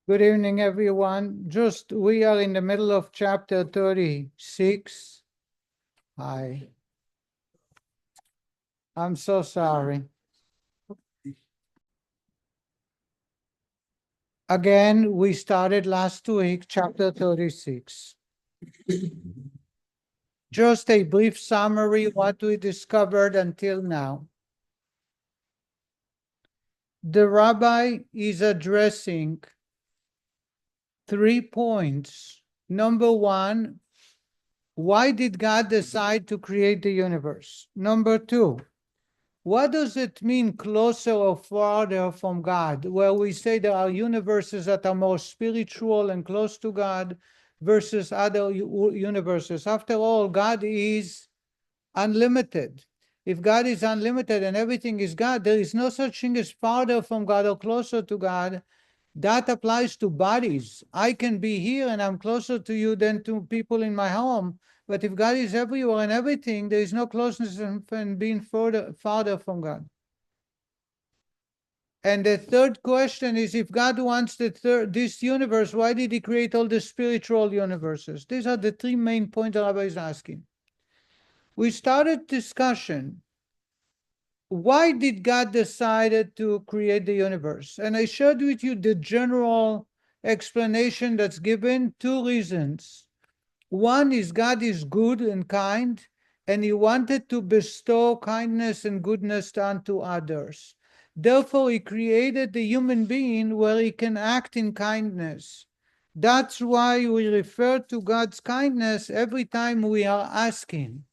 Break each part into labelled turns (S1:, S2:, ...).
S1: Good evening, everyone. We are in the middle of chapter 36. Hi. I'm so sorry. Again, we started last week, chapter 36. Just a brief summary of what we discovered until now. The rabbi is addressing 3 points. Number 1, why did God decide to create the universe? Number 2, what does it mean closer or farther from God? Well, we say there are universes that are more spiritual and close to God versus other universes. After all, God is unlimited. If God is unlimited and everything is God, there is no such thing as farther from God or closer to God. That applies to bodies. I can be here and I'm closer to you than to people in my home. But if God is everywhere and everything, there is no closeness in being farther from God. And the third question is, if God wants this universe, why did he create all the spiritual universes? These are the 3 main points the Rabbi is asking. We started discussion. Why did God decide to create the universe? And I shared with you the general explanation that's given. 2 reasons. One is God is good and kind, and he wanted to bestow kindness and goodness unto others. Therefore, he created the human being where he can act in kindness. That's why we refer to God's kindness every time we are asking,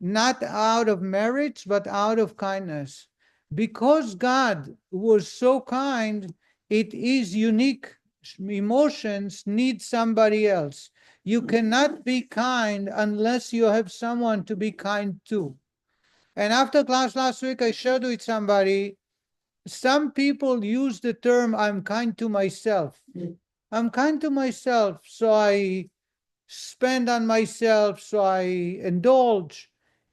S1: not out of merit, but out of kindness. Because God was so kind, it is unique. Emotions need somebody else. You cannot be kind unless you have someone to be kind to. And after class last week, I shared with somebody, some people use the term, I'm kind to myself. I'm kind to myself, so I spend on myself, so I indulge.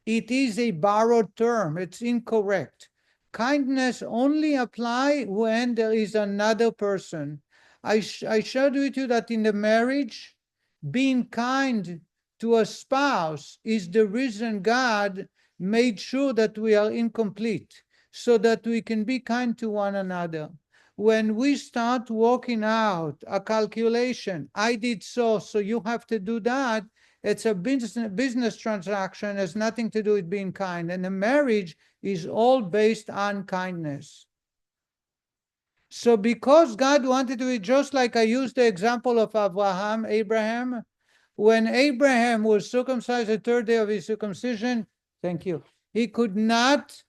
S1: It is a borrowed term. It's incorrect. Kindness only apply when there is another person. I shared with you that in the marriage, being kind to a spouse is the reason God made sure that we are incomplete, so that we can be kind to one another. When we start working out a calculation, I did so you have to do that, it's a business transaction, has nothing to do with being kind. And a marriage is all based on kindness. So because God wanted to be, just like I used the example of Abraham, when Abraham was circumcised the 3rd day of his circumcision, thank you, he could not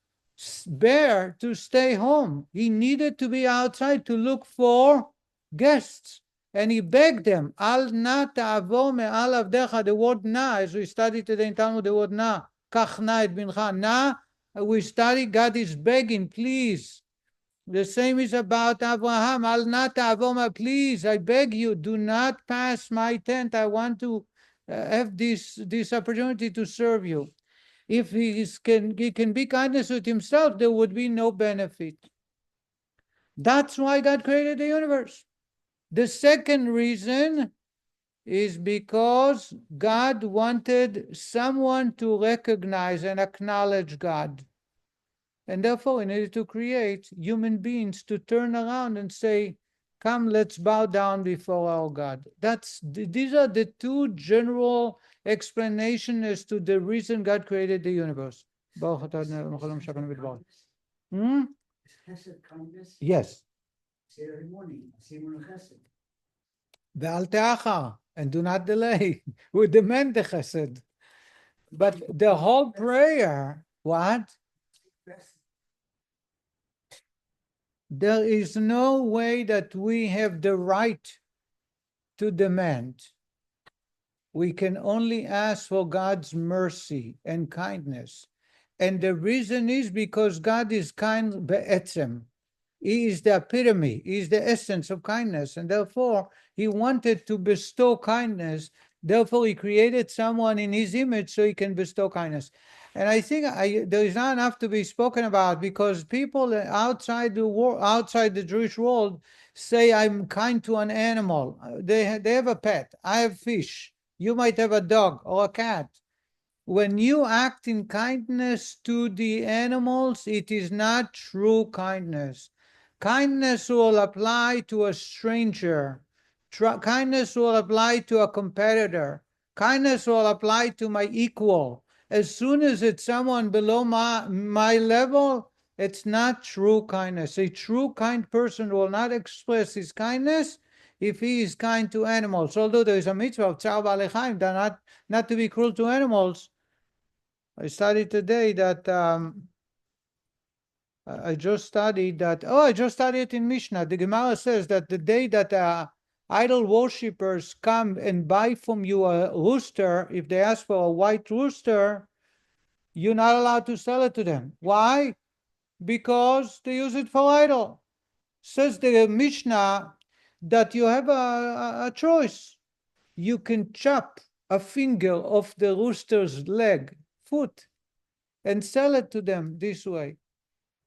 S1: bear to stay home. He needed to be outside to look for guests. And he begged them, Al na ta'avor me'al avdecha, the word na, as we studied today in Talmud, the word na, kach na et bincha, na, we study, God is begging, please. The same is about Abraham. Al na ta'avor, please, I beg you, do not pass my tent. I want to have this opportunity to serve you. If he can be kindness with himself, there would be no benefit. That's why God created the universe. The second reason is because God wanted someone to recognize and acknowledge God. And therefore, he needed to create human beings to turn around and say, come, let's bow down before our God. These are the 2 general explanations as to the reason God created the universe. Hmm? Yes. Every morning, ואל תאחר, and do not delay. We demand the chesed. But the whole prayer, what? There is no way that we have the right to demand. We can only ask for God's mercy and kindness. And the reason is because God is kind be'etzem. He is the epitome, he is the essence of kindness. And therefore, he wanted to bestow kindness. Therefore, he created someone in his image so he can bestow kindness. And I think there is not enough to be spoken about, because people outside the Jewish world say, I'm kind to an animal. They have a pet. I have fish. You might have a dog or a cat. When you act in kindness to the animals, it is not true kindness. Kindness will apply to a stranger. Kindness will apply to a competitor. Kindness will apply to my equal. As soon as it's someone below my level, it's not true kindness. A true kind person will not express his kindness if he is kind to animals. Although there is a mitzvah of Tzar Ba'alei Chaim, not to be cruel to animals. I studied today that I just studied that. Oh, I just studied it in Mishnah. The Gemara says that the day that idol worshippers come and buy from you a rooster, if they ask for a white rooster, you're not allowed to sell it to them. Why? Because they use it for idol. Says the Mishnah that you have a choice. You can chop a finger off the rooster's leg, foot, and sell it to them this way.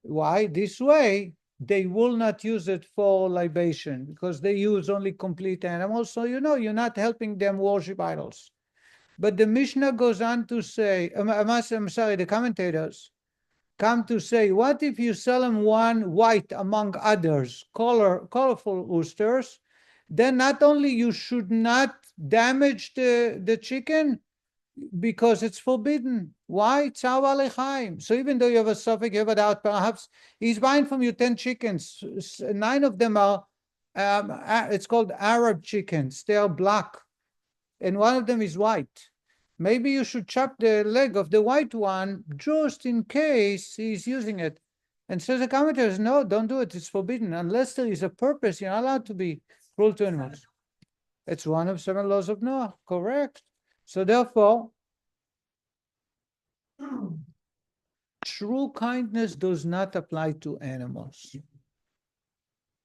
S1: Why? This way, they will not use it for libation, because they use only complete animals. So you're not helping them worship idols. But the Mishnah goes on to say, I'm sorry, the commentators come to say, what if you sell them one white among others, colorful roosters? Then not only you should not damage the chicken, because it's forbidden. Why? Tzar Ba'alei Chaim. So even though you have a suffix, you have a doubt, perhaps he's buying from you 10 chickens. 9 of them are, it's called Arab chickens. They are black. And one of them is white. Maybe you should chop the leg of the white one just in case he's using it. And says the commentators, no, don't do it. It's forbidden. Unless there is a purpose, you're not allowed to be cruel to animals. It's one of 7 laws of Noah. Correct. So therefore, true kindness does not apply to animals.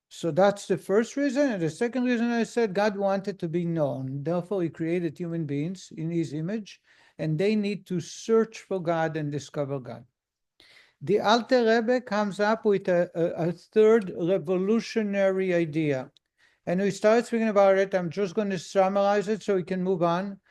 S1: So that's the first reason. And the second reason, I said, God wanted to be known. Therefore, he created human beings in his image, and they need to search for God and discover God. The Alter Rebbe comes up with a third revolutionary idea. And we started speaking about it. I'm just going to summarize it so we can move on.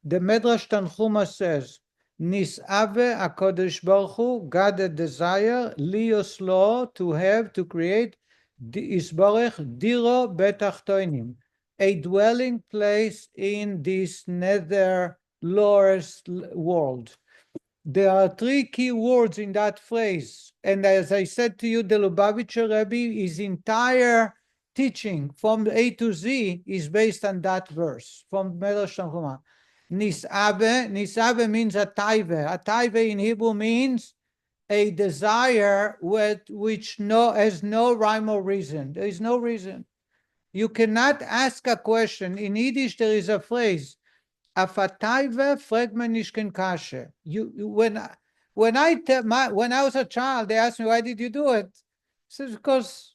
S1: The Medrash Tanchuma says, Nis'ave HaKodesh Baruch Hu, God a desire, lios lo, to create, Isbarech diro betachtoinim, a dwelling place in this nether lowest world. There are 3 key words in that phrase. And as I said to you, the Lubavitcher Rebbe, his entire teaching from A to Z is based on that verse from Medrash Tanchuma. Nis'ave means a taive. A taive in Hebrew means a desire which has no rhyme or reason. There is no reason. You cannot ask a question. In Yiddish, there is a phrase, "Af a taive fragt man nicht ken kashe." When I was a child, they asked me, "Why did you do it?" I said, "Because.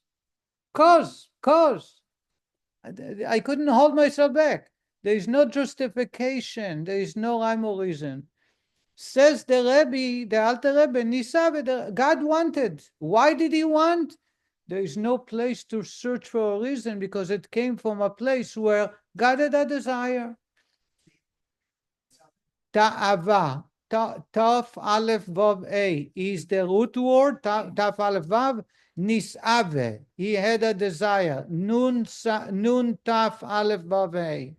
S1: I couldn't hold myself back. There is no justification. There is no rhyme or reason." Says the Rebbe, the Alter Rebbe, Nisav, God wanted. Why did he want? There is no place to search for a reason, because it came from a place where God had a desire. Ta'ava, Taf Aleph Vav A is the root word. Taf Aleph Vav, Nisave, he had a desire. Nun Taf Aleph Vav A.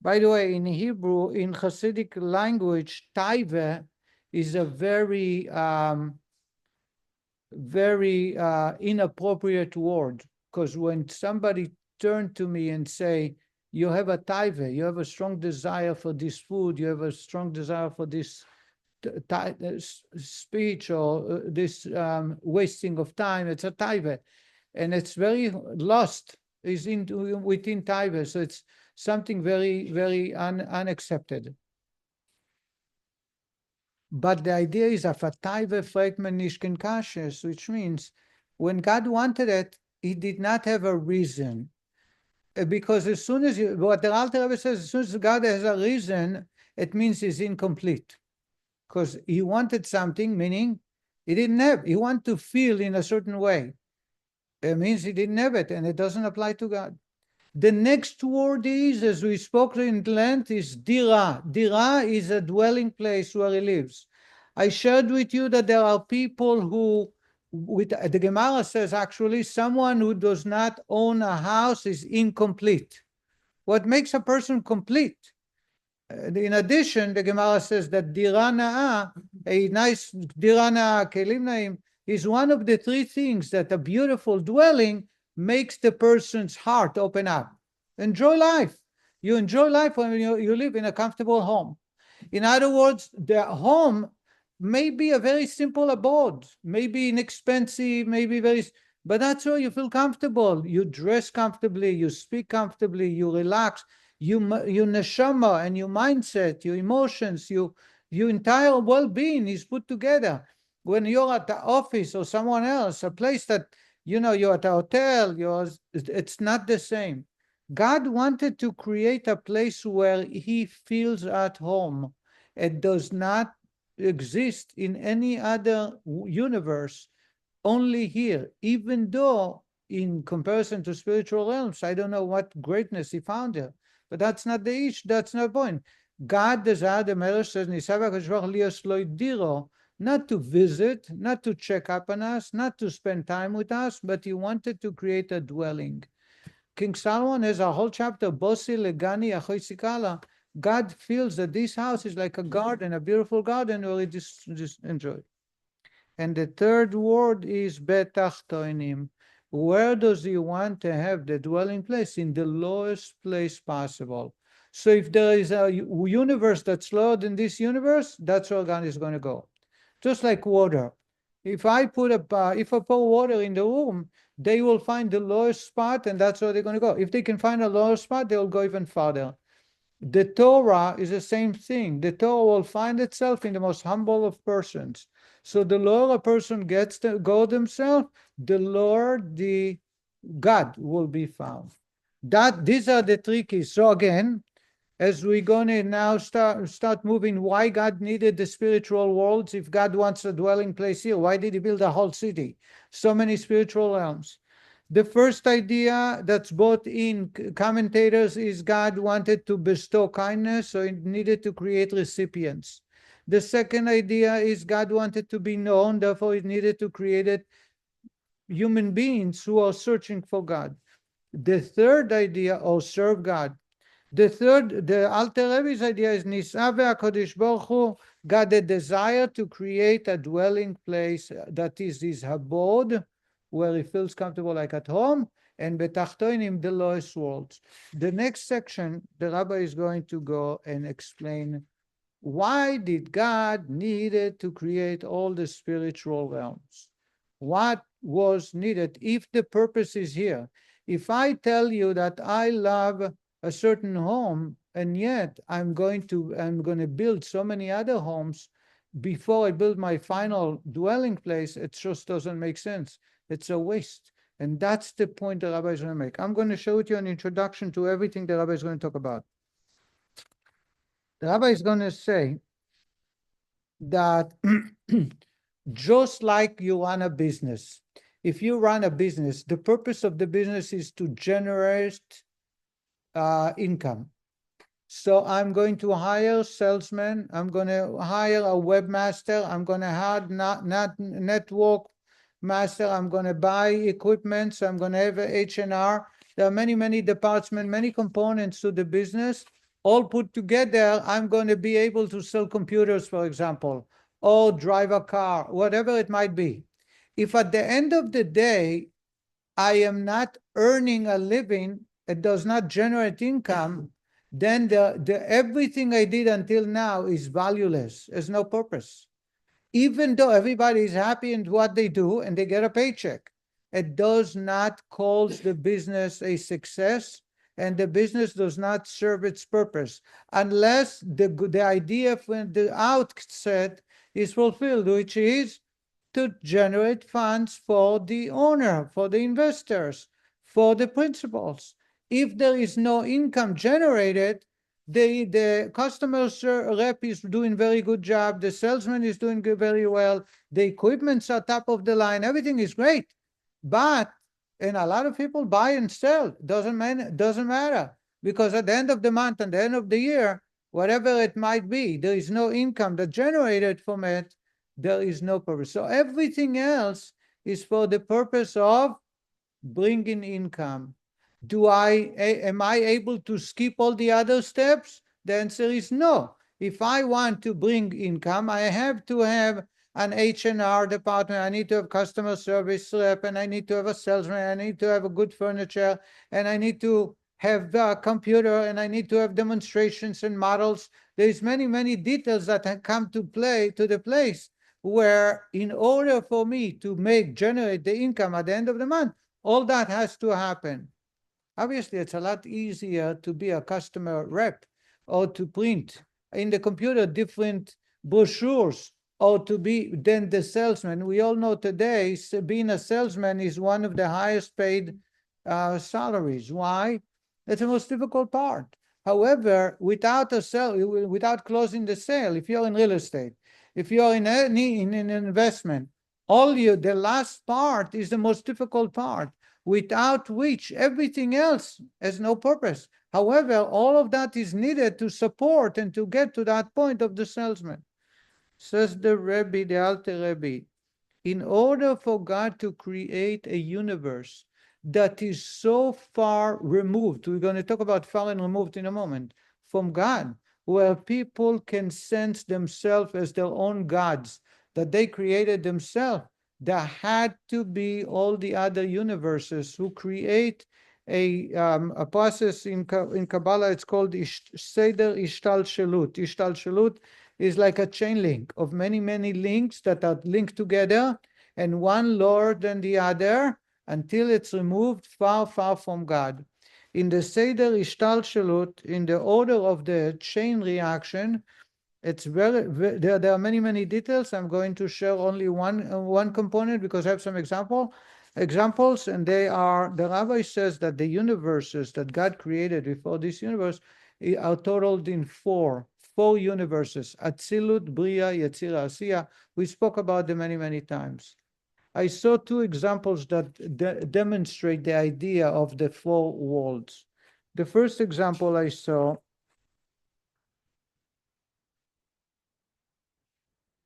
S1: By the way, in Hebrew, in Chassidic language, taive is a very inappropriate word, because when somebody turned to me and say, you have a taive, you have a strong desire for this food, you have a strong desire for this speech or this wasting of time, it's a taive. And it's very lost, is within taive, so it's something very, very unaccepted. But the idea is a fataive fragment nishkin kashes, which means when God wanted it, he did not have a reason. Because as soon as what the Alter Rebbe says, as soon as God has a reason, it means he's incomplete. because he wanted something, meaning he didn't have. He wanted to feel in a certain way. It means he didn't have it, and it doesn't apply to God. The next word is, as we spoke in length, is dira. Dira is a dwelling place where he lives. I shared with you that there are people who, the Gemara says actually, someone who does not own a house is incomplete. What makes a person complete? In addition, the Gemara says that dira na'ah, a nice dira na'ah, kelim na'im, is one of the three things that a beautiful dwelling makes the person's heart open up. Enjoy life. You enjoy life when you live in a comfortable home. In other words, the home may be a very simple abode, maybe inexpensive, maybe but that's where you feel comfortable. You dress comfortably, you speak comfortably, you relax. Your neshama and your mindset, your emotions, your entire well-being is put together. When you're at the office or someone else, a place that, you're at a hotel, it's not the same. God wanted to create a place where he feels at home. It does not exist in any other universe, only here, even though in comparison to spiritual realms, I don't know what greatness he found there. But that's not the issue, that's not the point. God desired, the Melech says, not to visit, not to check up on us, not to spend time with us, but he wanted to create a dwelling. King Solomon has a whole chapter, Bosi Legani Achoisikala. God feels that this house is like a garden, a beautiful garden where he just enjoy. And the third word is betachtoinim. Where does he want to have the dwelling place? In the lowest place possible. So if there is a universe that's lower than this universe, that's where God is going to go. Just like water. If I pour water in the room, they will find the lowest spot, and that's where they're going to go. If they can find a lower spot, they'll go even farther. The Torah is the same thing. The Torah will find itself in the most humble of persons. So the lower a person gets to go themselves, the lower the God will be found. These are the three keys. So again, as we're going to now start moving, why God needed the spiritual worlds? If God wants a dwelling place here, why did he build a whole city? So many spiritual realms. The first idea that's brought in commentators is God wanted to bestow kindness, so he needed to create recipients. The second idea is God wanted to be known, therefore he needed to create human beings who are searching for God. The third idea, or serve God. The Alter Rebbe's idea is Nisa ve'HaKadosh Baruch Hu, God a desire to create a dwelling place that is his abode, where he feels comfortable like at home, and betachtoinim, the lowest worlds. The next section, the Rabbi is going to go and explain why did God needed to create all the spiritual realms? What was needed if the purpose is here? If I tell you that I love a certain home, and yet I'm going to build so many other homes before I build my final dwelling place, it just doesn't make sense. It's a waste. And that's the point the Rabbi is going to make. I'm going to show you an introduction to everything the Rabbi is going to talk about. The Rabbi is going to say that just like you run a business, if you run a business, the purpose of the business is to generate income. So I'm going to hire salesmen, I'm going to hire a webmaster, I'm going to hire network master, I'm going to buy equipment, so I'm going to have a H&R. There are many, many departments, many components to the business. All put together, I'm going to be able to sell computers, for example, or drive a car, whatever it might be. If at the end of the day, I am not earning a living, it does not generate income, then everything I did until now is valueless, has no purpose. Even though everybody is happy in what they do and they get a paycheck, it does not call the business a success, and the business does not serve its purpose unless the idea from the outset is fulfilled, which is to generate funds for the owner, for the investors, for the principals. If there is no income generated, The customer rep is doing very good job. The salesman is doing very well. The equipment's are top of the line. Everything is great. And a lot of people buy and sell. Doesn't matter. Because at the end of the month and the end of the year, whatever it might be, there is no income that generated from it. There is no purpose. So everything else is for the purpose of bringing income. Am I able to skip all the other steps? The answer is no. If I want to bring income, I have to have an H&R department. I need to have customer service rep, and I need to have a salesman. I need to have a good furniture, and I need to have a computer, and I need to have demonstrations and models. There's many details that come to the place where, in order for me to generate the income at the end of the month, all that has to happen. Obviously, it's a lot easier to be a customer rep or to print in the computer different brochures or to be than the salesman. We all know today being a salesman is one of the highest paid salaries. Why? It's the most difficult part. However, without closing the sale, if you're in real estate, if you're in an investment, the last part is the most difficult part, without which everything else has no purpose. However, all of that is needed to support and to get to that point of the salesman. Says the Rebbe, the Alter Rebbe, in order for God to create a universe that is so far removed, we're going to talk about far and removed in a moment, from God, where people can sense themselves as their own gods, that they created themselves, there had to be all the other universes who create a process in Kabbalah. It's called Seder Hishtalshelus. Hishtalshelus is like a chain link of many links that are linked together, and one lower than the other until it's removed far from God. In the Seder Hishtalshelus, in the order of the chain reaction, it's there are many details. I'm going to share only one component because I have some examples, and they are, the rabbi says that the universes that God created before this universe are totaled in four universes: Atzilut, Bria, Yetzira, Asiya. We spoke about them many times. I saw two examples that demonstrate the idea of the four worlds. The first example I saw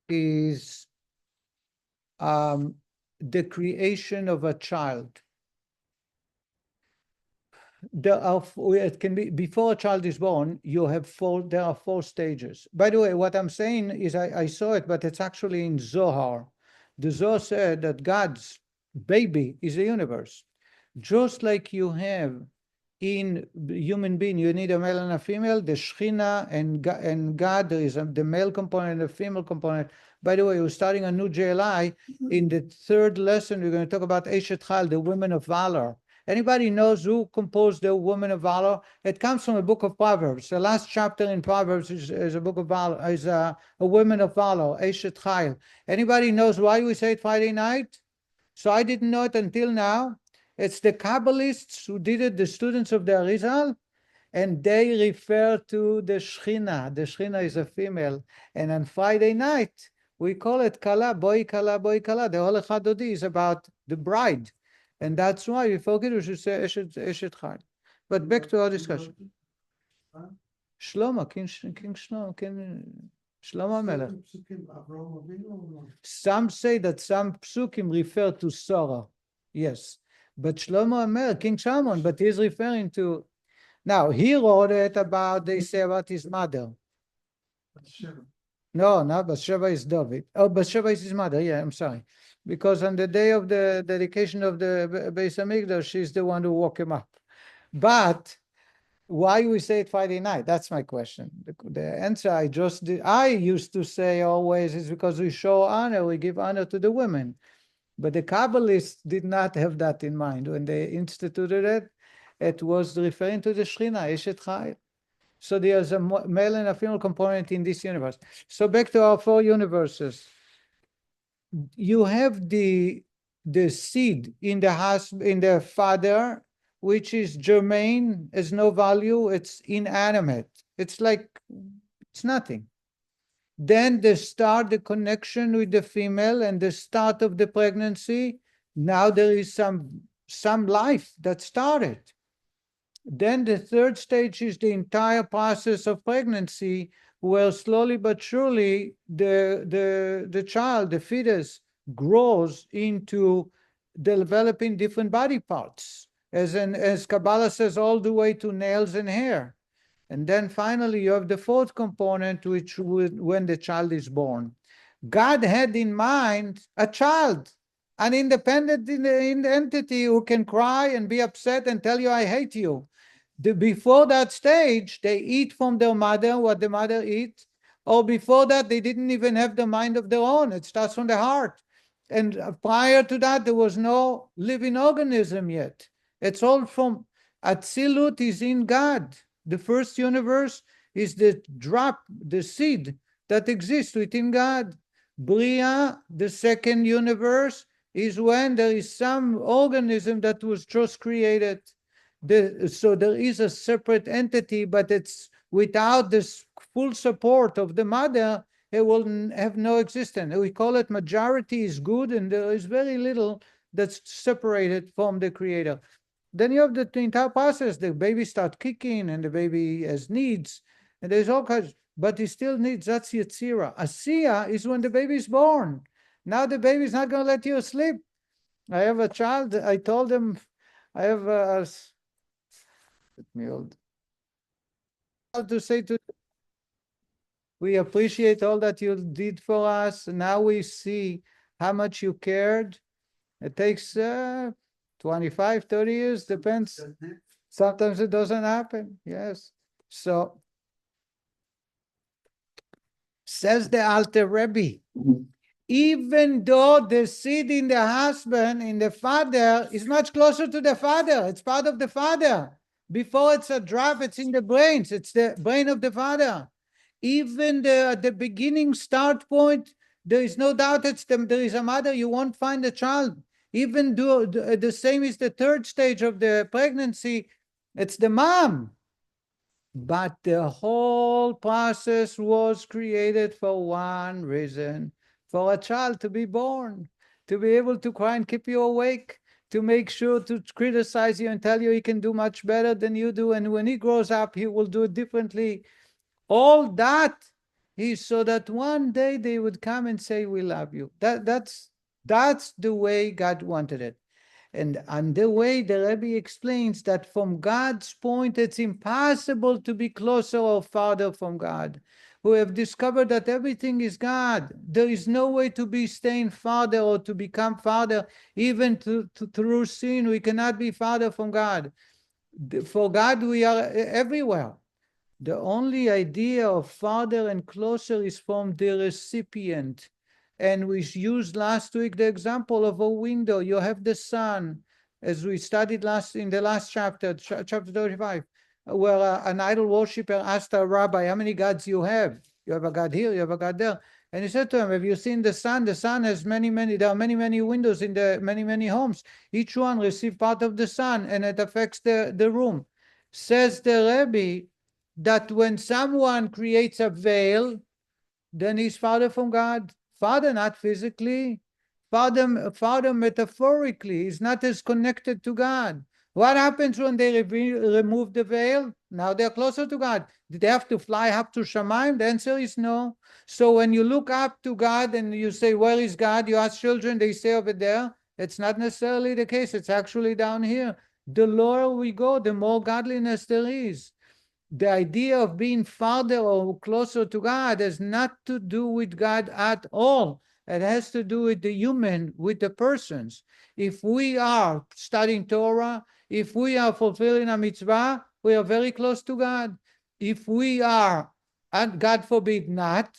S1: is the creation of a child. It can be before a child is born. There are four stages. By the way, what I'm saying is I saw it, but it's actually in Zohar. The Zohar said that God's baby is the universe. Just like you have in human being, you need a male and a female. The Shechina and God, there is the male component and the female component. By the way, we're starting a new JLI. In the third lesson, we're going to talk about Eshet Chal, the women of valor. Anybody knows who composed the women of valor? It comes from the book of Proverbs. The last chapter in Proverbs is a book of valor, is a women of valor, Eshet Chal. Anybody knows why we say it Friday night? So I didn't know it until now. It's the Kabbalists who did it, the students of the Arizal, and they refer to the Shechina. The Shechina is a female. And on Friday night, we call it Kala, boy Kala, boy Kala. The whole Echadodi is about the bride. And that's why we forget we should say Eshet Chal. But back to our discussion. Shlomo, King Shlomo, Shlomo Melech. Some say that some psukim refer to Sarah. Yes. But Shlomo Amer, King Solomon, but he's referring to, now he wrote it about, they say about his mother. No, Bathsheba is David. Oh, Bathsheba is his mother. Yeah, I'm sorry. Because on the day of the dedication of the Beis Hamikdash, she's the one who woke him up. But why we say it Friday night? That's my question. The answer I used to say always is because we show honor, we give honor to the women. But the Kabbalists did not have that in mind. When they instituted it, it was referring to the Shechina, Eshet Chal. So there's a male and a female component in this universe. So back to our four universes. You have the seed in the father, which is germane, has no value, it's inanimate. It's like, it's nothing. Then they start the connection with the female and the start of the pregnancy. Now there is some life that started. Then the third stage is the entire process of pregnancy, where slowly but surely the child, the fetus, grows into developing different body parts, as Kabbalah says, all the way to nails and hair. And then finally you have the fourth component, which when the child is born. God had in mind a child, an independent entity who can cry and be upset and tell you, I hate you. Before that stage, they eat from their mother what the mother eats, or before that, they didn't even have the mind of their own. It starts from the heart. And prior to that, there was no living organism yet. It's all from Atzilut is in God. The first universe is the drop, the seed that exists within God. Bria, the second universe, is when there is some organism that was just created. So there is a separate entity, but it's without this full support of the mother, it will have no existence. We call it majority is good, and there is very little that's separated from the creator. Then you have the entire process. The baby starts kicking, and the baby has needs, and there's all kinds, but he still needs. That's Yetzirah. Asiya is when the baby is born. Now the baby is not going to let you sleep. I have a child. I told him, I have let me hold. To say to, we appreciate all that you did for us. Now we see how much you cared. It takes 25, 30 years, depends. Sometimes it doesn't happen. Yes. So says the Alter Rebbe, even though the seed in the husband, in the father, is much closer to the father, it's part of the father. Before it's a drop, it's in the brains. It's the brain of the father. Even the beginning start point, there is no doubt there is a mother. You won't find a child. Even though the same is the third stage of the pregnancy, it's the mom. But the whole process was created for one reason, for a child to be born, to be able to cry and keep you awake, to make sure to criticize you and tell you he can do much better than you do. And when he grows up, he will do it differently. All that is so that one day they would come and say, we love you. That's the way God wanted it. And the way the Rebbe explains that from God's point, it's impossible to be closer or farther from God. We have discovered that everything is God. There is no way to be staying farther or to become farther, even through sin. We cannot be farther from God. For God, we are everywhere. The only idea of farther and closer is from the recipient. And we used last week the example of a window. You have the sun, as we studied in the last chapter, chapter 35, where an idol worshiper asked a rabbi, how many gods you have? You have a God here, you have a God there. And he said to him, have you seen the sun? The sun has there are many windows in the many homes. Each one receives part of the sun, and it affects the room. Says the Rebbe that when someone creates a veil, then he's farther from God. Father, not physically. Father metaphorically. He's not as connected to God. What happens when they remove the veil? Now they're closer to God. Did they have to fly up to Shamayim? The answer is no. So when you look up to God and you say, where is God? You ask children, they say over there. It's not necessarily the case. It's actually down here. The lower we go, the more godliness there is. The idea of being farther or closer to God has not to do with God at all. It has to do with the human, with the persons. If we are studying Torah, if we are fulfilling a mitzvah, we are very close to God. If we are, and God forbid not,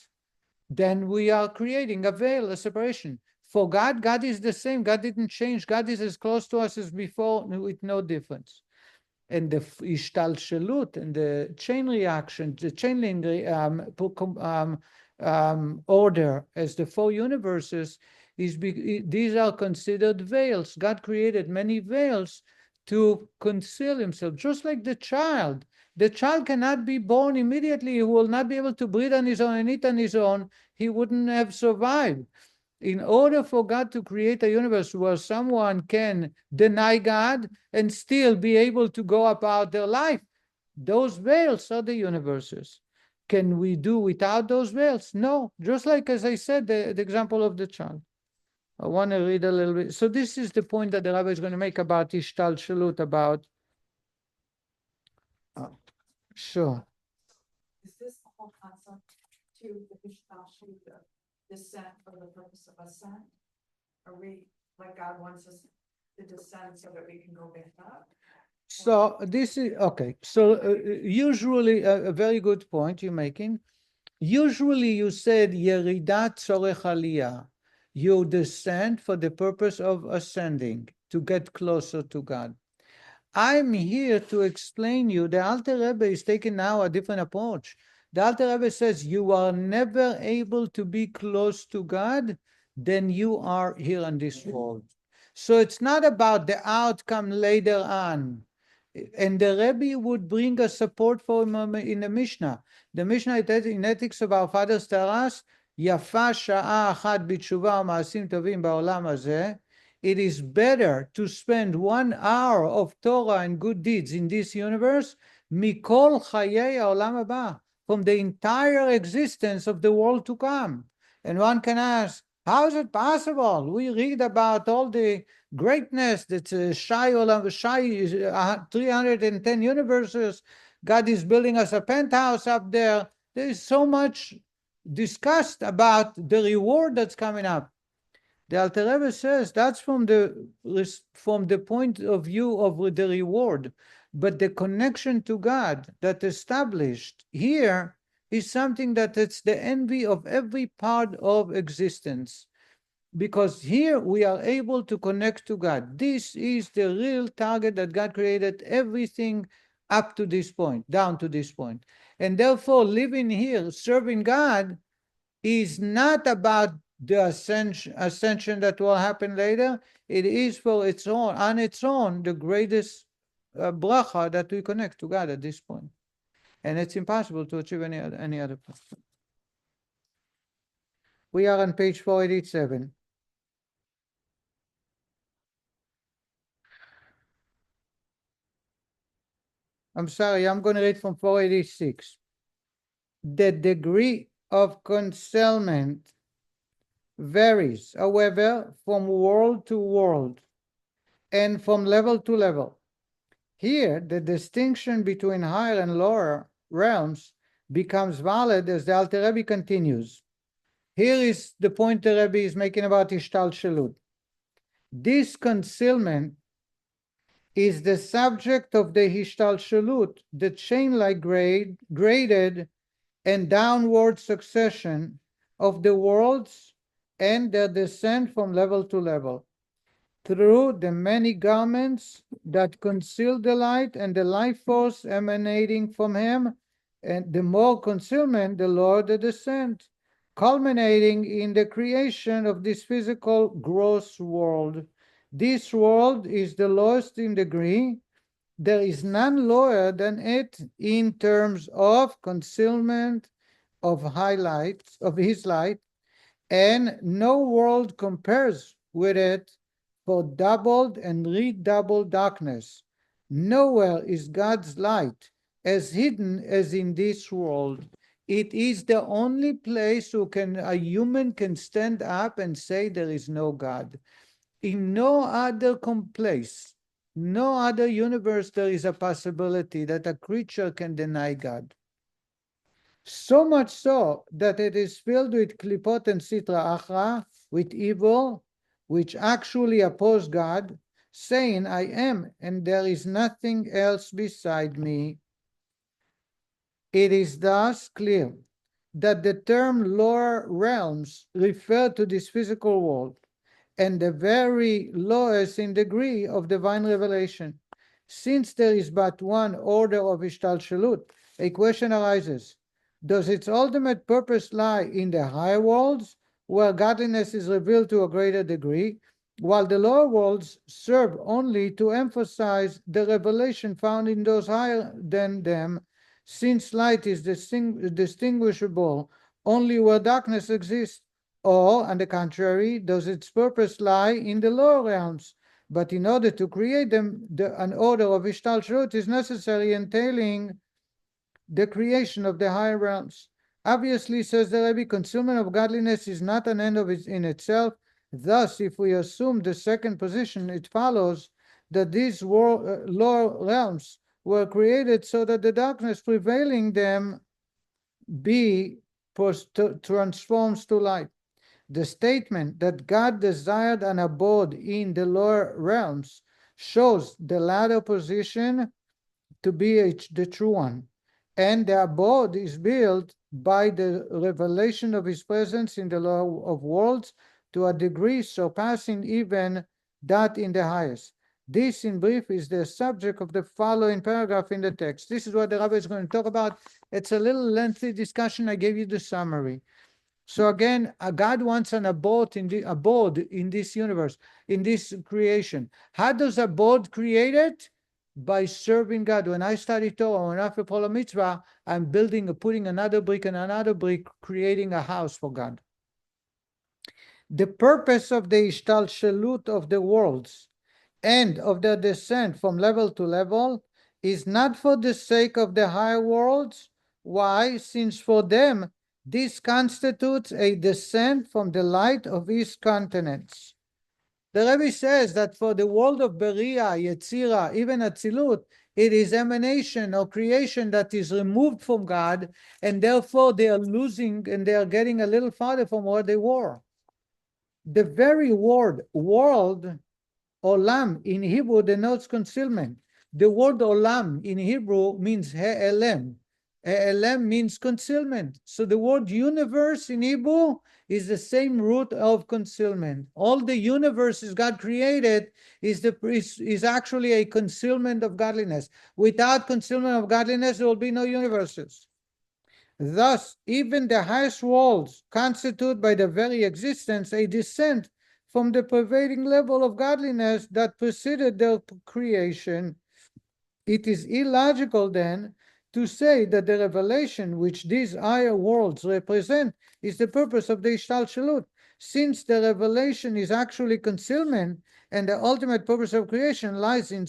S1: then we are creating a veil, a separation. For God, God is the same. God didn't change. God is as close to us as before with no difference. And the Hishtalshelut and the chain reaction, the chain link order as the four universes, these are considered veils. God created many veils to conceal himself, just like the child. The child cannot be born immediately. He will not be able to breathe on his own and eat on his own. He wouldn't have survived. In order for God to create a universe where someone can deny God and still be able to go about their life, those veils are the universes. Can we do without those veils? No. Just like, as I said, the example of the child. I want to read a little bit. So this is the point that the rabbi is going to make about Hishtalshelus, about... Sure.
S2: Is this the whole concept to the Hishtalshelus, the descent for the purpose of ascent? Are we, like God wants us to descend so that we can go back up?
S1: So this is, okay. So usually, a very good point you're making. Usually you said, Yeridat tzorech aliyah. You descend for the purpose of ascending, to get closer to God. I'm here to explain you, the Alter Rebbe is taking now a different approach. The Alter Rebbe says, you are never able to be close to God than you are here on this world. So it's not about the outcome later on. And the Rebbe would bring a support for him in the Mishnah. The Mishnah in Ethics of Our Fathers tell us, Yafa sha'a achat b'tshuva u'ma'asim tovim ba'olam hazeh. It is better to spend 1 hour of Torah and good deeds in this universe, mikol chayei ha'olam haba, from the entire existence of the world to come. And one can ask, how is it possible? We read about all the greatness that's shy 310 universes. God is building us a penthouse up there. There is so much discussed about the reward that's coming up. The Alter Rebbe says that's from the point of view of the reward, but the connection to God that established here is something that it's the envy of every part of existence. Because here we are able to connect to God. This is the real target that God created everything up to this point, down to this point. And therefore, living here, serving God, is not about the ascension that will happen later. It is for its own, on its own, the greatest bracha that we connect to God at this point. And it's impossible to achieve any other place. We are on page 487. I'm sorry, I'm going to read from 486. The degree of concealment varies, however, from world to world and from level to level. Here, the distinction between higher and lower realms becomes valid as the Alter Rebbe continues. Here is the point the Rebbe is making about Hishtalshelus. This concealment is the subject of the Hishtalshelus, the chain-like graded and downward succession of the worlds and their descent from level to level, through the many garments that conceal the light and the life force emanating from him, and the more concealment, the lower the descent, culminating in the creation of this physical gross world. This world is the lowest in degree. There is none lower than it in terms of concealment of highlights of his light, and no world compares with it for doubled and redoubled darkness. Nowhere is God's light as hidden as in this world. It is the only place a human can stand up and say there is no God. In no other place, no other universe, there is a possibility that a creature can deny God. So much so that it is filled with klipot and sitra achra, with evil, which actually oppose God, saying, I am, and there is nothing else beside me. It is thus clear that the term lower realms refer to this physical world and the very lowest in degree of divine revelation. Since there is but one order of Hishtalshelus, a question arises. Does its ultimate purpose lie in the higher worlds, where godliness is revealed to a greater degree, while the lower worlds serve only to emphasize the revelation found in those higher than them, since light is distinguishable only where darkness exists, or, on the contrary, does its purpose lie in the lower realms. But in order to create them, an order of Hishtalshelus is necessary, entailing the creation of the higher realms. Obviously, says the Rebbe, concealment of godliness is not an end in itself. Thus, if we assume the second position, it follows that these lower realms were created so that the darkness prevailing them be transforms to light. The statement that God desired an abode in the lower realms shows the latter position to be the true one, and the abode is built by the revelation of his presence in the lower of worlds to a degree surpassing even that in the highest. This, in brief, is the subject of the following paragraph in the text. This is what the Rabbi is going to talk about. It's a little lengthy discussion. I gave you the summary. So again, God wants an abode in this universe, in this creation. How does abode create it? By serving God. When I study Torah, when I follow a mitzvah, I'm putting another brick and another brick, creating a house for God. The purpose of the Hishtalshelus of the worlds and of their descent from level to level is not for the sake of the higher worlds. Why? Since for them, this constitutes a descent from the light of his countenance. The Rebbe says that for the world of Beria, Yetzira, even Atzilut, it is emanation or creation that is removed from God, and therefore they are losing and they are getting a little farther from where they were. The very word world, olam, in Hebrew denotes concealment. The word olam in Hebrew means he'elem. He'elem means concealment. So the word universe in Hebrew is the same root of concealment. All the universes God created is actually a concealment of godliness. Without concealment of godliness, there will be no universes. Thus, even the highest worlds constitute by their very existence a descent from the prevailing level of godliness that preceded their creation. It is illogical then to say that the revelation which these higher worlds represent is the purpose of the Hishtalshelus, since the revelation is actually concealment, and the ultimate purpose of creation lies in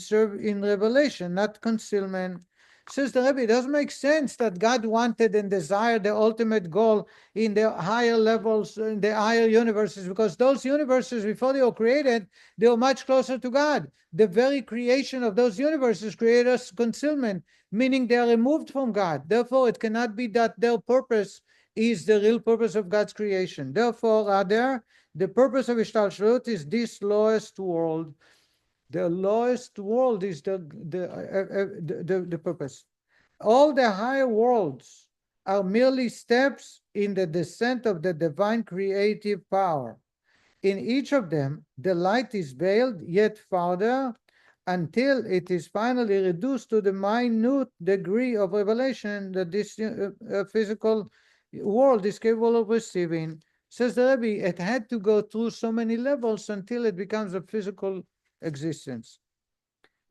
S1: revelation, not concealment. Says the Rebbe, it doesn't make sense that God wanted and desired the ultimate goal in the higher levels, in the higher universes, because those universes, before they were created, they were much closer to God. The very creation of those universes created us concealment, meaning they are removed from God. Therefore, it cannot be that their purpose is the real purpose of God's creation. Therefore, rather, the purpose of Hishtalshelus is this lowest world. The lowest world is the purpose. All the higher worlds are merely steps in the descent of the divine creative power. In each of them, the light is veiled yet farther until it is finally reduced to the minute degree of revelation that this physical world is capable of receiving. Says the Rebbe, it had to go through so many levels until it becomes a physical existence.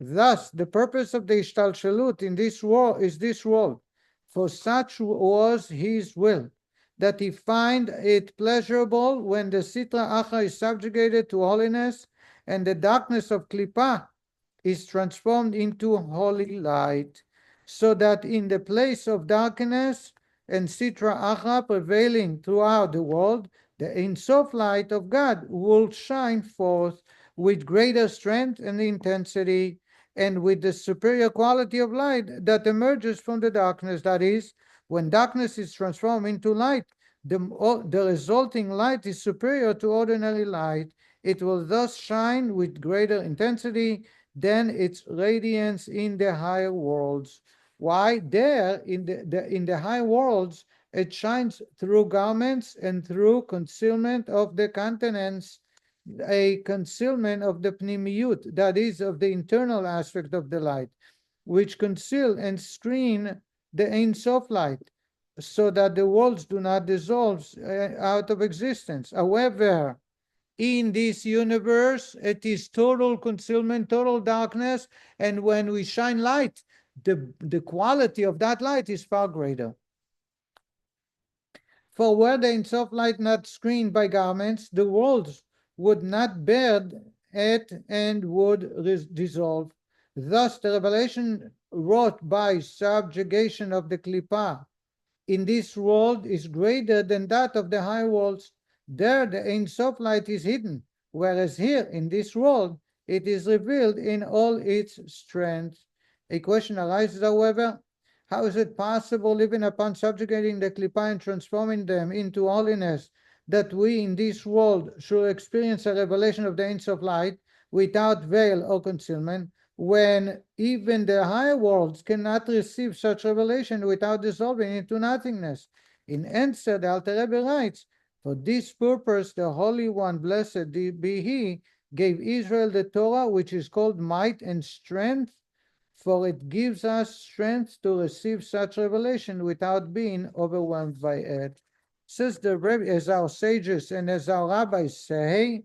S1: Thus, the purpose of the Hishtalshelus in this world is this world, for such was his will, that he find it pleasurable when the Sitra Achra is subjugated to holiness, and the darkness of Klippa is transformed into holy light, so that in the place of darkness and Sitra Achra prevailing throughout the world, the Ein Sof light of God will shine forth with greater strength and intensity, and with the superior quality of light that emerges from the darkness. That is, when darkness is transformed into light, the resulting light is superior to ordinary light. It will thus shine with greater intensity than its radiance in the higher worlds. Why? There, in the high worlds, it shines through garments and through concealment of the countenance, a concealment of the pnimiyut, that is, of the internal aspect of the light, which conceal and screen the Ein Sof light, so that the worlds do not dissolve out of existence. However, in this universe, it is total concealment, total darkness, and when we shine light, the quality of that light is far greater. For were the Ein Sof light not screened by garments, the worlds would not bear it and would dissolve. Thus, the revelation wrought by subjugation of the Klippa in this world is greater than that of the high worlds. There, the Ein Sof light is hidden, whereas here, in this world, it is revealed in all its strength. A question arises, however, how is it possible, even upon subjugating the Klippa and transforming them into holiness, that we in this world should experience a revelation of the Ein Sof light without veil or concealment, when even the higher worlds cannot receive such revelation without dissolving into nothingness? In answer, the Alter Rebbe writes, for this purpose the Holy One, blessed be He, gave Israel the Torah, which is called might and strength, for it gives us strength to receive such revelation without being overwhelmed by it. Says the Rebbe, as our sages and as our rabbis say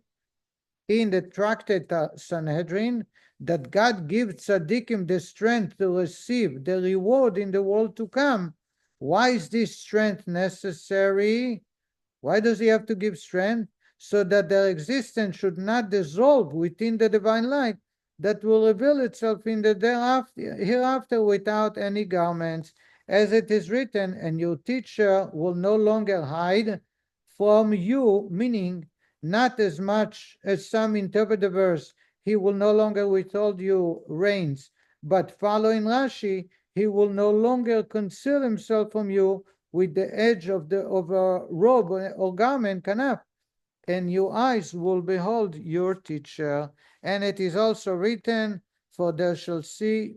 S1: in the tractate Sanhedrin, that God gives tzaddikim the strength to receive the reward in the world to come. Why is this strength necessary? Why does He have to give strength? So that their existence should not dissolve within the divine light that will reveal itself in the hereafter without any garments. As it is written, and your teacher will no longer hide from you, meaning not as much as some interpret the verse, He will no longer withhold you rains, but following Rashi, He will no longer conceal Himself from you with the edge of a robe or garment, kanaf, and your eyes will behold your teacher. And it is also written, for they shall see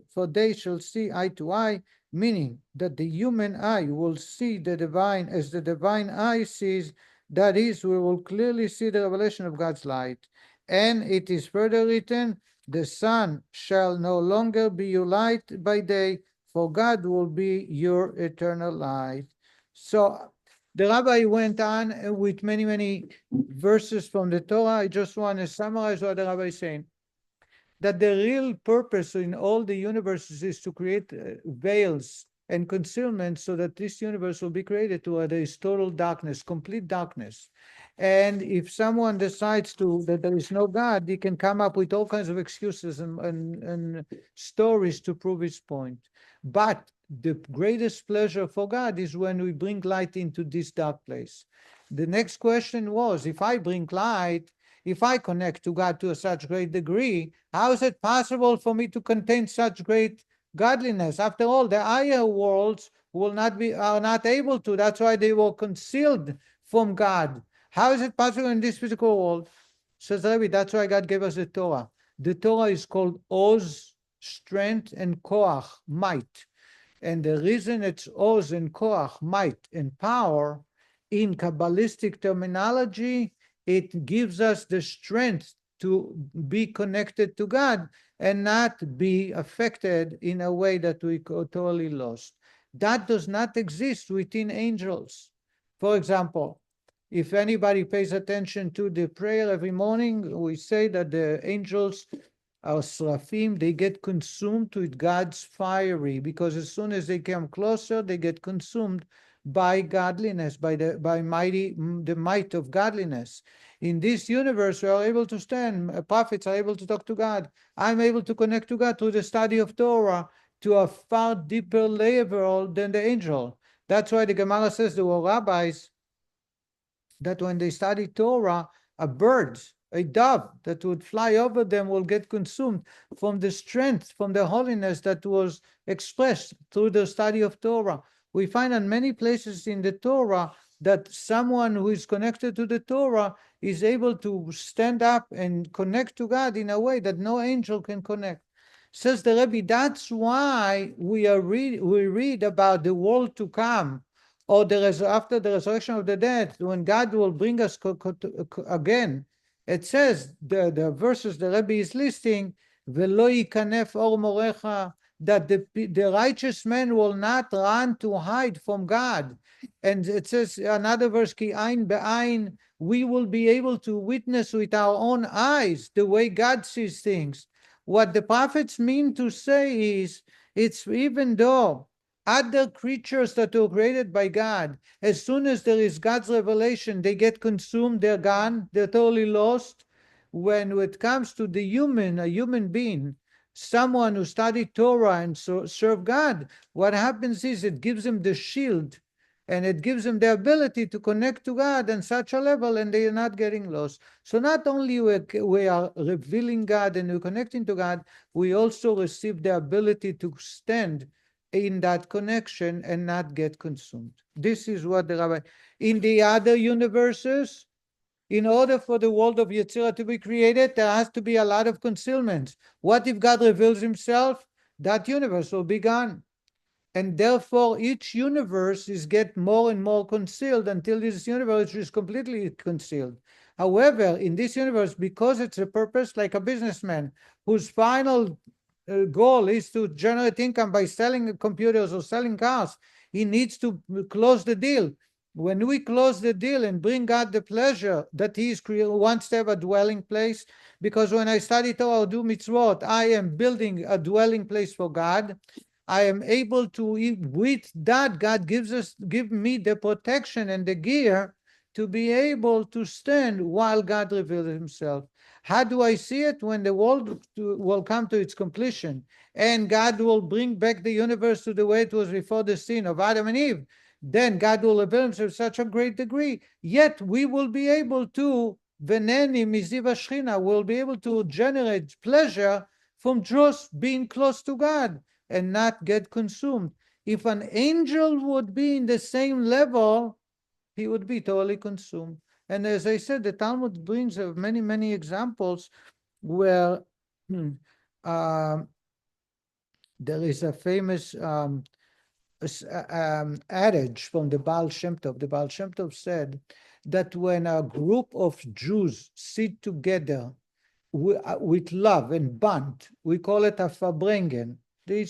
S1: eye to eye, meaning that the human eye will see the divine as the divine eye sees. That is, we will clearly see the revelation of God's light. And it is further written, the sun shall no longer be your light by day, for God will be your eternal light. So the rabbi went on with many verses from the Torah. I just want to summarize what the rabbi is saying. That the real purpose in all the universes is to create veils and concealment so that this universe will be created to where there is total darkness, complete darkness. And if someone decides that there is no God, he can come up with all kinds of excuses and stories to prove his point. But the greatest pleasure for God is when we bring light into this dark place. The next question was, if I bring light, if I connect to God to such great degree, how is it possible for me to contain such great godliness? After all, the higher worlds are not able to. That's why they were concealed from God. How is it possible in this physical world? Says Rebbe, that's why God gave us the Torah. The Torah is called Oz, strength, and Koach, might. And the reason it's Oz and Koach, might and power, in Kabbalistic terminology, it gives us the strength to be connected to God and not be affected in a way that we totally lost. That does not exist within angels. For example, if anybody pays attention to the prayer every morning, we say that the angels are Srafim, they get consumed with God's fiery, because as soon as they come closer, they get consumed by godliness, by the might of godliness. In this universe, we are able to stand, prophets are able to talk to God. I'm able to connect to God through the study of Torah to a far deeper level than the angel. That's why the Gemara says there were rabbis that when they study Torah, a bird, a dove that would fly over them will get consumed from the strength, from the holiness that was expressed through the study of Torah. We find in many places in the Torah that someone who is connected to the Torah is able to stand up and connect to God in a way that no angel can connect. Says the Rebbe, that's why we read about the world to come, or after the resurrection of the dead, when God will bring us again. It says, the verses the Rebbe is listing, V'lo yikanef or morecha, that the righteous man will not run to hide from God. And it says another verse, Ki ein be'ain, we will be able to witness with our own eyes the way God sees things. What the prophets mean to say is, it's even though other creatures that were created by God, as soon as there is God's revelation, they get consumed, they're gone, they're totally lost. When it comes to the human, a human being, someone who studied Torah and serve God, what happens is it gives them the shield and it gives them the ability to connect to God on such a level, and they are not getting lost. So not only we are revealing God and we're connecting to God, we also receive the ability to stand in that connection and not get consumed. This is what the Rabbi, in the other universes, in order for the world of Yetzirah to be created, there has to be a lot of concealment. What if God reveals himself? That universe will be gone. And therefore, each universe is get more and more concealed until this universe is completely concealed. However, in this universe, because it's a purpose, like a businessman whose final goal is to generate income by selling computers or selling cars, he needs to close the deal. When we close the deal and bring God the pleasure that he wants to have a dwelling place, because when I study Torah or do mitzvot, I am building a dwelling place for God. I am able to, with that, God give me the protection and the gear to be able to stand while God reveals himself. How do I see it? When the world will come to its completion and God will bring back the universe to the way it was before the sin of Adam and Eve, then God will reveal himself to such a great degree. Yet we will be able to, Veneni Miziva Shchina, will be able to generate pleasure from just being close to God and not get consumed. If an angel would be in the same level, he would be totally consumed. And as I said, the Talmud brings many, many examples where there is a famous adage from the Baal Shem Tov. The Baal Shem Tov said that when a group of Jews sit together with love and bond, we call it a Farbrengen. They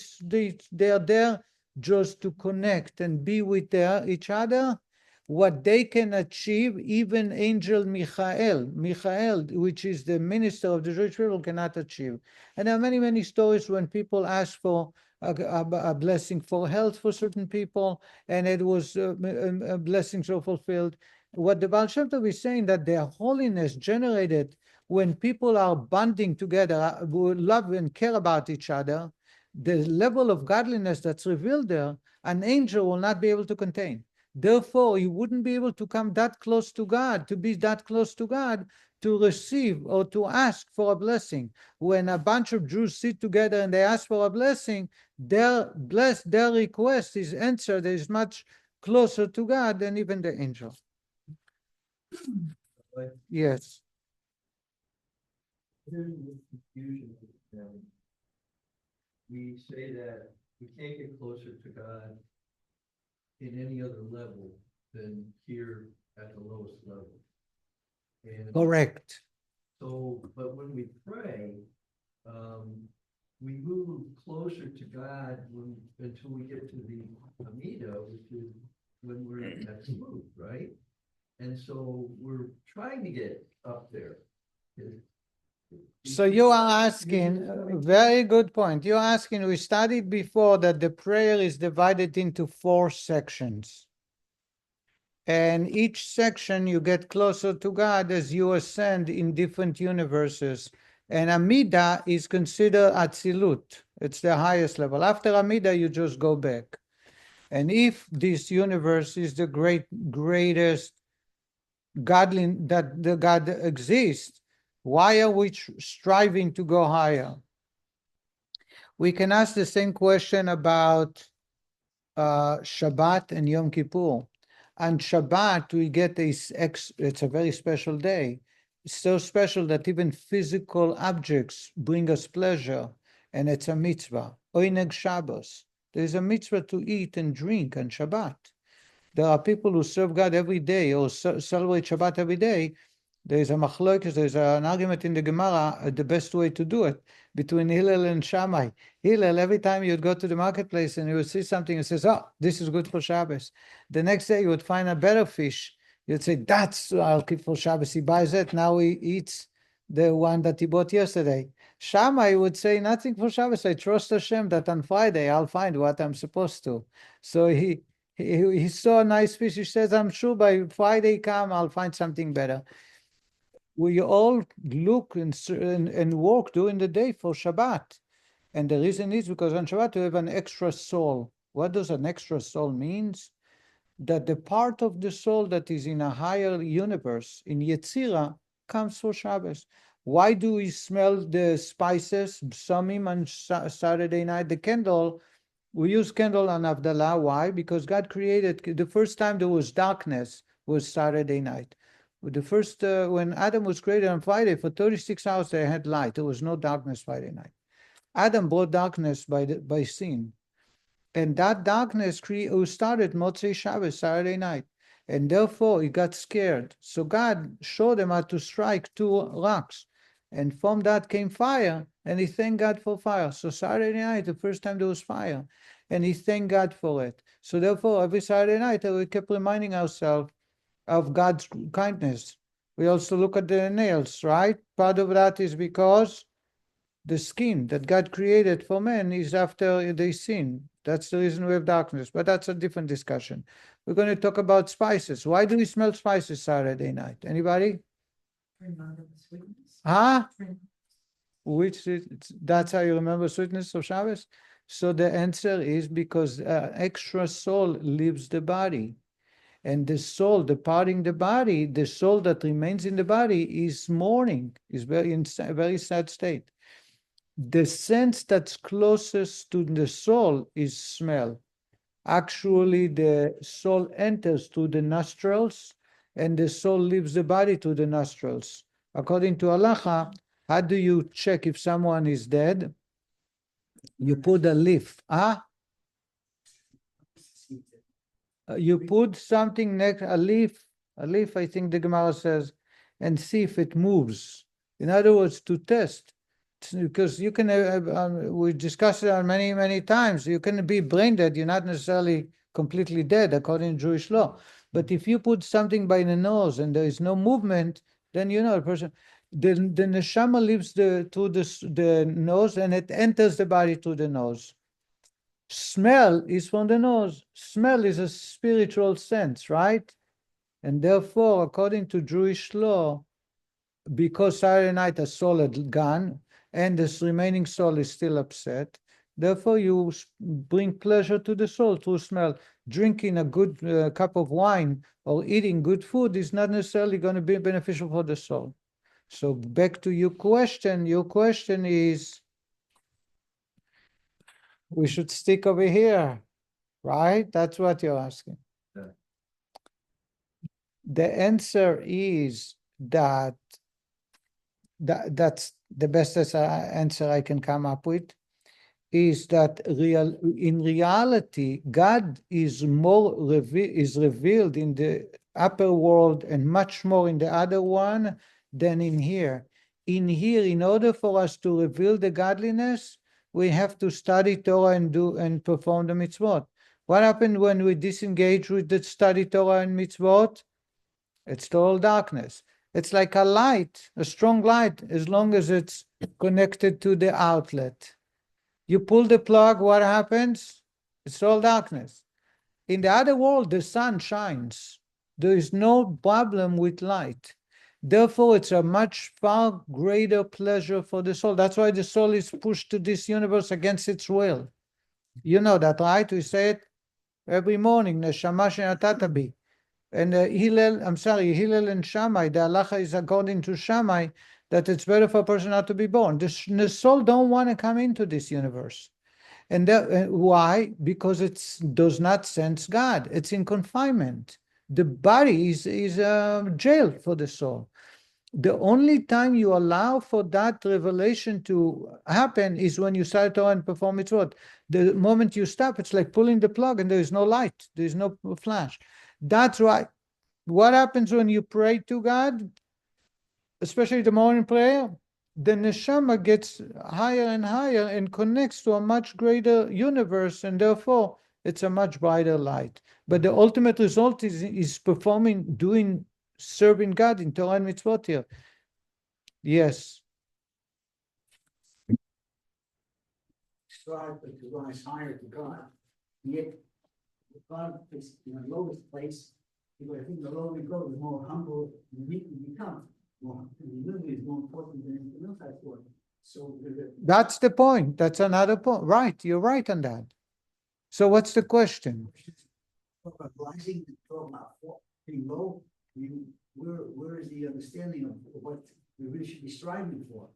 S1: are there just to connect and be with each other. What they can achieve, even Angel Michael, which is the minister of the Jewish people, cannot achieve. And there are many, many stories when people ask for a blessing for health for certain people, and it was blessings are fulfilled. What the Baal Shem Tov is saying, that their holiness generated when people are bonding together, who love and care about each other, the level of godliness that's revealed there, an angel will not be able to contain. Therefore, you wouldn't be able to come that close to God, to be that close to God, to receive or to ask for a blessing. When a bunch of Jews sit together and they ask for a blessing, their request is answered is much closer to God than even the angel. Yes.
S3: There's this confusion. We say that we can't get closer to God in any other level than here at the lowest level. And
S1: Correct.
S3: so, but when we pray, we move closer to God until we get to the Amida, which is when we're in that smooth, right? And so we're trying to get up there.
S1: So you are asking, very good point. You're asking, we studied before that the prayer is divided into 4 sections. And each section you get closer to God as you ascend in different universes. And Amida is considered Atzilut. It's the highest level. After Amida, you just go back. And if this universe is the greatest godly that the God exists, why are we striving to go higher? We can ask the same question about Shabbat and Yom Kippur. On Shabbat, we get it's a very special day. It's so special that even physical objects bring us pleasure, and it's a mitzvah. Oineg Shabbos. There is a mitzvah to eat and drink on Shabbat. There are people who serve God every day or celebrate Shabbat every day, There is a machlokes, there is an argument in the Gemara, the best way to do it, between Hillel and Shammai. Hillel, every time you'd go to the marketplace and you would see something and says, oh, this is good for Shabbos. The next day you would find a better fish. You'd say, that's I'll keep for Shabbos. He buys it, now he eats the one that he bought yesterday. Shammai would say, nothing for Shabbos. I trust Hashem that on Friday I'll find what I'm supposed to. So he saw a nice fish. He says, I'm sure by Friday come, I'll find something better. We all look and work during the day for Shabbat. And the reason is because on Shabbat we have an extra soul. What does an extra soul means? That the part of the soul that is in a higher universe, in Yetzirah, comes for Shabbos. Why do we smell the spices, psomim, on Saturday night? The candle, we use candle on Havdalah. Why? Because God created, the first time there was darkness was Saturday night. The first, when Adam was created on Friday, for 36 hours they had light. There was no darkness Friday night. Adam brought darkness by sin. And that darkness started Motzei Shabbos, Saturday night. And therefore he got scared. So God showed him how to strike 2 rocks. And from that came fire. And he thanked God for fire. So Saturday night, the first time there was fire. And he thanked God for it. So therefore, every Saturday night, we kept reminding ourselves of God's kindness. We also look at the nails, right? Part of that is because the skin that God created for men is after they sin. That's the reason we have darkness, but that's a different discussion. We're going to talk about spices. Why do we smell spices Saturday night? Anybody?
S2: Remember the sweetness.
S1: Huh? That's how you remember sweetness of Shabbos? So the answer is because extra soul leaves the body. And the soul departing the body, the soul that remains in the body is mourning, is in a very sad state. The sense that's closest to the soul is smell. Actually, the soul enters through the nostrils, and the soul leaves the body to the nostrils. According to halacha, how do you check if someone is dead? You put a leaf. You put something next, a leaf, I think the Gemara says, and see if it moves. In other words, to test. Because you can, we discussed it on many times, you can be brain dead, you're not necessarily completely dead according to Jewish law. But if you put something by the nose and there is no movement, then you know a person, the neshama leaves through the nose and it enters the body through the nose. Smell is from the nose. Smell is a spiritual sense, right? And therefore, according to Jewish law, because Saturday night a soul had gone, and this remaining soul is still upset, therefore you bring pleasure to the soul through smell. Drinking a good cup of wine or eating good food is not necessarily going to be beneficial for the soul. So back to your question is, we should stick over here, right? That's what you're asking.
S3: Yeah.
S1: The answer is that's the best answer I can come up with, is that in reality, God is revealed in the upper world and much more in the other one than in here. In here, in order for us to reveal the godliness, we have to study Torah and perform the mitzvot. What happened when we disengage with the study Torah and mitzvot? It's total darkness. It's like a light, a strong light, as long as it's connected to the outlet. You pull the plug, what happens? It's all darkness. In the other world, the sun shines. There is no problem with light. Therefore, it's a much far greater pleasure for the soul. That's why the soul is pushed to this universe against its will. You know that, right? We say it every morning, Neshama shenatata bi. And Hillel and Shammai, the halacha is according to Shammai, that it's better for a person not to be born. The soul don't want to come into this universe. And why? Because it does not sense God. It's in confinement. The body is a jail for the soul. The only time you allow for that revelation to happen is when you start Torah and perform mitzvot. The moment you stop, it's like pulling the plug and there is no light. There is no flash. That's right. What happens when you pray to God? especially the morning prayer, the neshama gets higher and higher and connects to a much greater universe, and therefore it's a much brighter light. But the ultimate result is serving God in Torah and mitzvot here. Yes.
S4: Strive to rise higher to God, yet God is in the lowest place. Because I think the lower we go, the more humble we become. More humility is more important than anything else I thought. So
S1: that's the point. That's another point. Right, you're right on that. So what's the question?
S4: about rising, talk about being low. Where is the understanding of what we really should be striving for?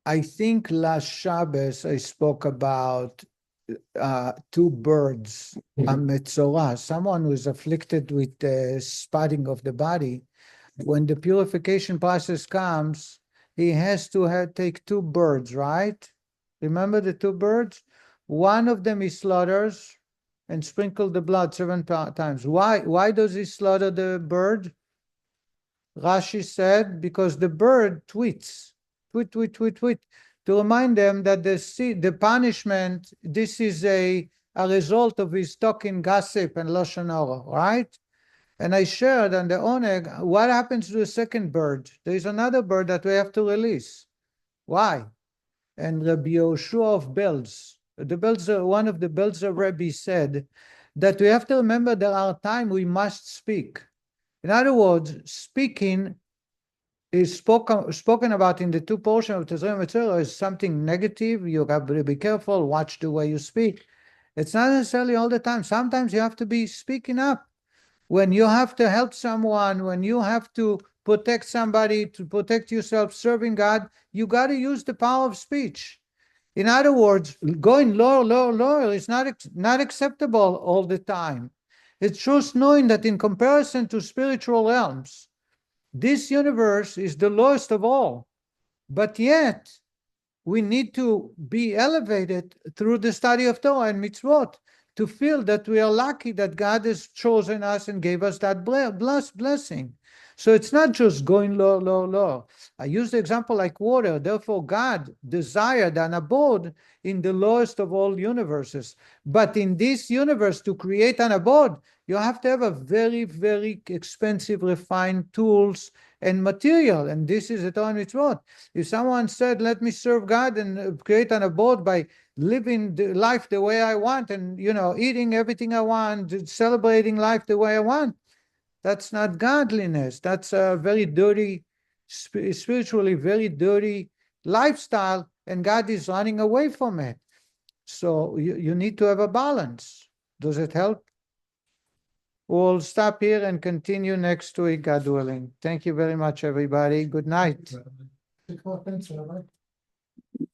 S1: I think last Shabbos I spoke about two birds, a metzorah, someone who is afflicted with spotting of the body. When the purification process comes, he has to take two birds, right? Remember the two birds? One of them he slaughters and sprinkle the blood 7 times. Why does he slaughter the bird? Rashi said, because the bird tweets, tweet, to remind them that the punishment, this is a result of his talking gossip and lashon hara, right? And I shared on the oneg, what happens to the second bird? There is another bird that we have to release. Why? And Rabbi Yoshua of Belz, one of the Belzer Rebbe said that we have to remember there are times we must speak. In other words, speaking is spoken about in the two portions of Tezrah Metzora is something negative. You have to be careful, watch the way you speak. It's not necessarily all the time. Sometimes you have to be speaking up. When you have to help someone, when you have to protect somebody, to protect yourself, serving God, you got to use the power of speech. In other words, going lower is not acceptable all the time. It's just knowing that in comparison to spiritual realms, this universe is the lowest of all, but yet we need to be elevated through the study of Torah and mitzvot to feel that we are lucky that God has chosen us and gave us that blessing. So it's not just going low. I use the example like water. Therefore, God desired an abode in the lowest of all universes. But in this universe, to create an abode, you have to have a very, very expensive, refined tools and material. And this is a Torah and mitzvot. If someone said, let me serve God and create an abode by living the life the way I want and, eating everything I want, celebrating life the way I want, that's not godliness. That's a very dirty, spiritually very dirty lifestyle, and God is running away from it. So you need to have a balance. Does it help? We'll stop here and continue next week, God willing. Thank you very much, everybody. Good night.